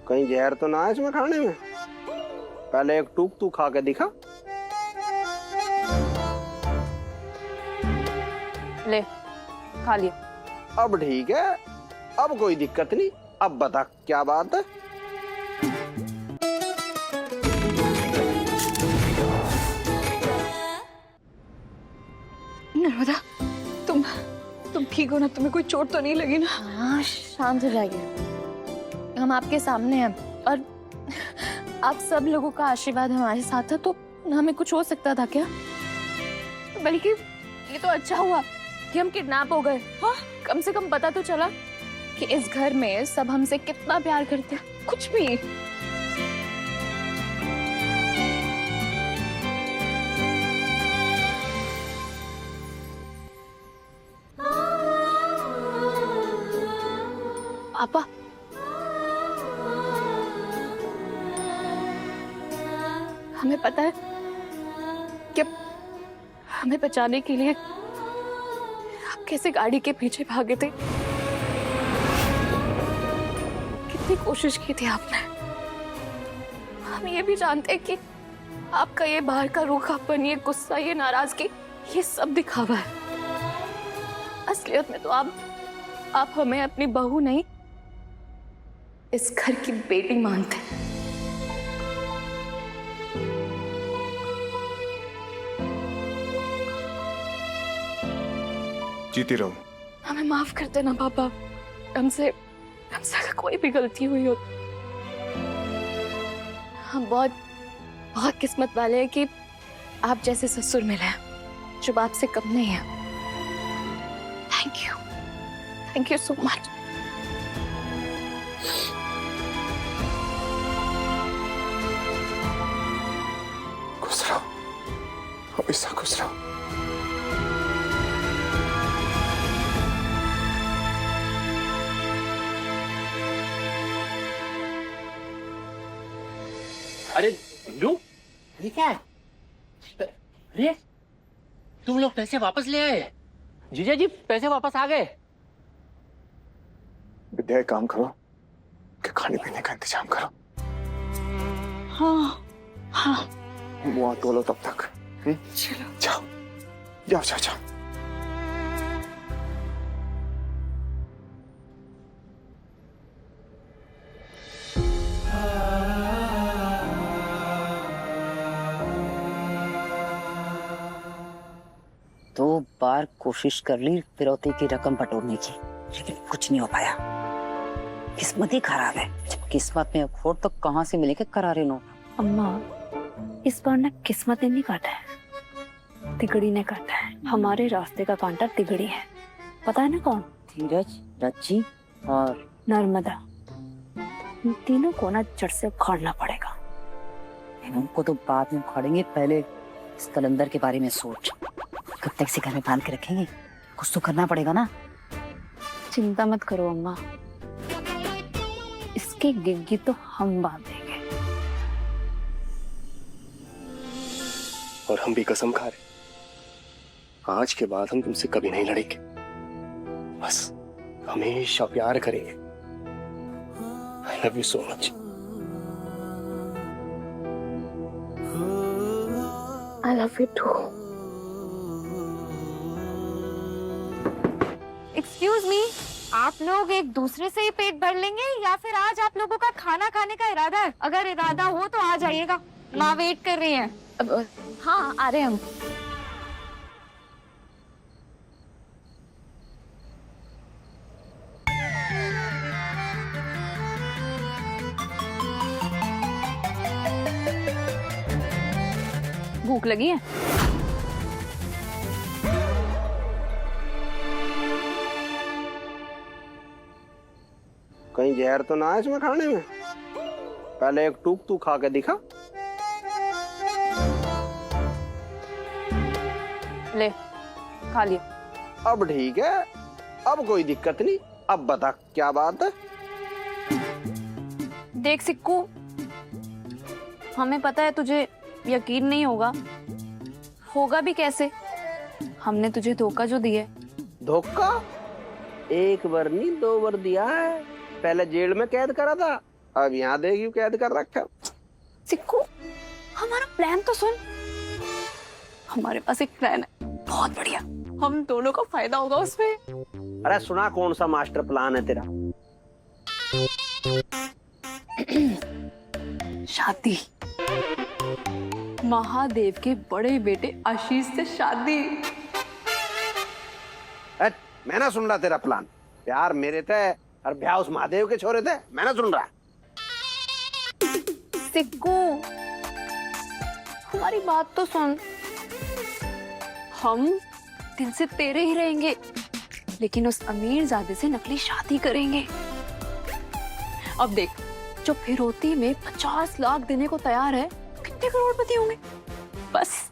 कहीं जहर तो ना है इसमें खाने में? पहले एक टूक तू खा के दिखा। ले, खा लिया। अब ठीक है, अब कोई दिक्कत नहीं। अब बता क्या बात है? नर्मदा, तुम ठीक हो ना? तुम्हें कोई चोट तो नहीं लगी ना? हाँ, शांत हो जाइए। हम आपके सामने हैं और आप सब लोगों का आशीर्वाद हमारे साथ है, तो हमें कुछ हो सकता था क्या? बल्कि ये तो अच्छा हुआ कि हम किडनैप हो गए। हाँ, कम से कम पता तो चला कि इस घर में सब हमसे कितना प्यार करते हैं। कुछ भी। पापा, हमें पता है कि हमें बचाने के लिए आप कैसे गाड़ी के पीछे भागे थे, कितनी कोशिश की थी आपने। हम ये भी जानते हैं कि आपका ये बाहर का रूखापन, ये गुस्सा, ये नाराजगी, ये सब दिखावा है। असलियत में तो आप हमें अपनी बहू नहीं, इस घर की बेटी मानते हैं। जीती रहो। हमें माफ कर देना पापा, हमसे अगर कोई भी गलती हुई हो। हम बहुत किस्मत वाले हैं कि आप जैसे ससुर मिले हैं जो बाप से कम नहीं है। Thank you so much. खुश रहो, हमेशा खुश रहो। अरे लू, ये क्या है? अरे तुम लोग पैसे वापस ले आए? जीजा जी पैसे वापस आ गए। विद्या, एक काम करो कि खाने पीने का इंतजाम करो। हाँ। मुआ तोलो तब तक। चलो जाओ जाओ जाओ जाओ। दो बार कोशिश कर ली फिरौती की रकम बटोरने की, लेकिन कुछ नहीं हो पाया। किस्मत ही खराब है। जब किस्मत में खोट तो कहाँ से मिलेंगे करारे नोट। अम्मा, इस बार ना किस्मत ने नहीं काटा है, तिगड़ी ने काटा है। हमारे रास्ते का कांटा तिगड़ी है। पता है ना कौन? धीरज, रज्जी और नर्मदा। इन तीनों को ना जड़ से उखाड़ना पड़ेगा। उनको तो बाद में उखाड़ेंगे, पहले इस कलंदर के बारे में सोच। कब तक से घर में बांध के रखेंगे? कुछ तो करना पड़ेगा ना। चिंता मत करो अम्मा, इसकी गिग्गी तो हम बांधेंगे। और हम भी कसम खा रहे, आज के बाद हम तुमसे कभी नहीं लड़ेंगे। बस हमेशा प्यार करेंगे। I love you so much. I love you too. Excuse me, आप लोग एक दूसरे से ही पेट भर लेंगे या फिर आज आप लोगों का खाना खाने का इरादा है? अगर इरादा हो तो आ जाइएगा, माँ वेट कर रही हैं। हाँ, आ रहे हैं हम। भूख लगी है? कहीं जहर तो ना है इसमें खाने में? पहले एक टूक तू खा के दिखा। ले, खा लिया। अब ठीक है, अब कोई दिक्कत नहीं। अब बता क्या बात है? देख सिक्कू, हमें पता है तुझे यकीन नहीं होगा भी कैसे। हमने तुझे धोखा जो दिया है। धोखा? एक बार नहीं, 2 बार दिया है। पहले जेल में कैद करा था, अब यहाँ देगी कैद कर रखा। सिक्कू, हमारा प्लान तो सुन। हमारे पास एक प्लान है बहुत बढ़िया, हम दोनों को फायदा होगा उसमें। अरे सुना, कौन सा मास्टर प्लान है तेरा? शादी, महादेव के बड़े बेटे आशीष से शादी। मैं ना सुन रहा तेरा प्लान। प्यार मेरे थे और ब्याह उस महादेव के छोरे थे, मैं ना सुन रहा। सिक्कू, हमारी बात तो सुन। हम दिल से तेरे ही रहेंगे, लेकिन उस अमीर ज़ादे से नकली शादी करेंगे। अब देख, जो फिरौती में 50 लाख देने को तैयार है, कितने करोड़पति होंगे। बस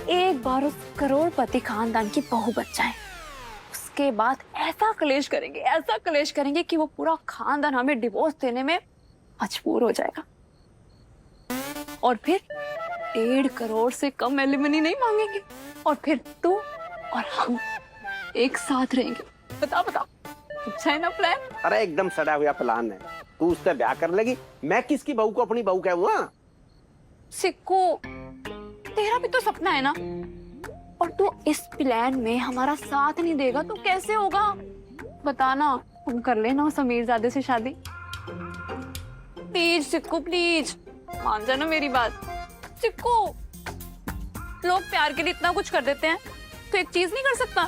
एक बार उस करोड़पति खानदान की बहू बन जाए, उसके बाद ऐसा कलेश करेंगे कि वो पूरा खानदान हमें डिवोर्स देने में मजबूर हो जाएगा। और फिर 1.5 करोड़ से कम एलिमनी नहीं मांगेंगे, और फिर तू और हम एक साथ रहेंगे। बता अच्छा है ना प्लान? अरे एकदम सड़ा हुआ प्लान है। तू उससे ब्याह कर लेगी, मैं किसकी बहू को अपनी बहू कहूँगा? सिक्कू, तेरा भी तो सपना है ना, और तू इस प्लान में हमारा साथ नहीं देगा तो कैसे होगा? बताना, हम कर लेना उस अमीरजादे से शादी। प्लीज सिक्कू, प्लीज मान जाना मेरी बात। सिक्कू, लोग प्यार के लिए इतना कुछ कर देते हैं, तो एक चीज नहीं कर सकता?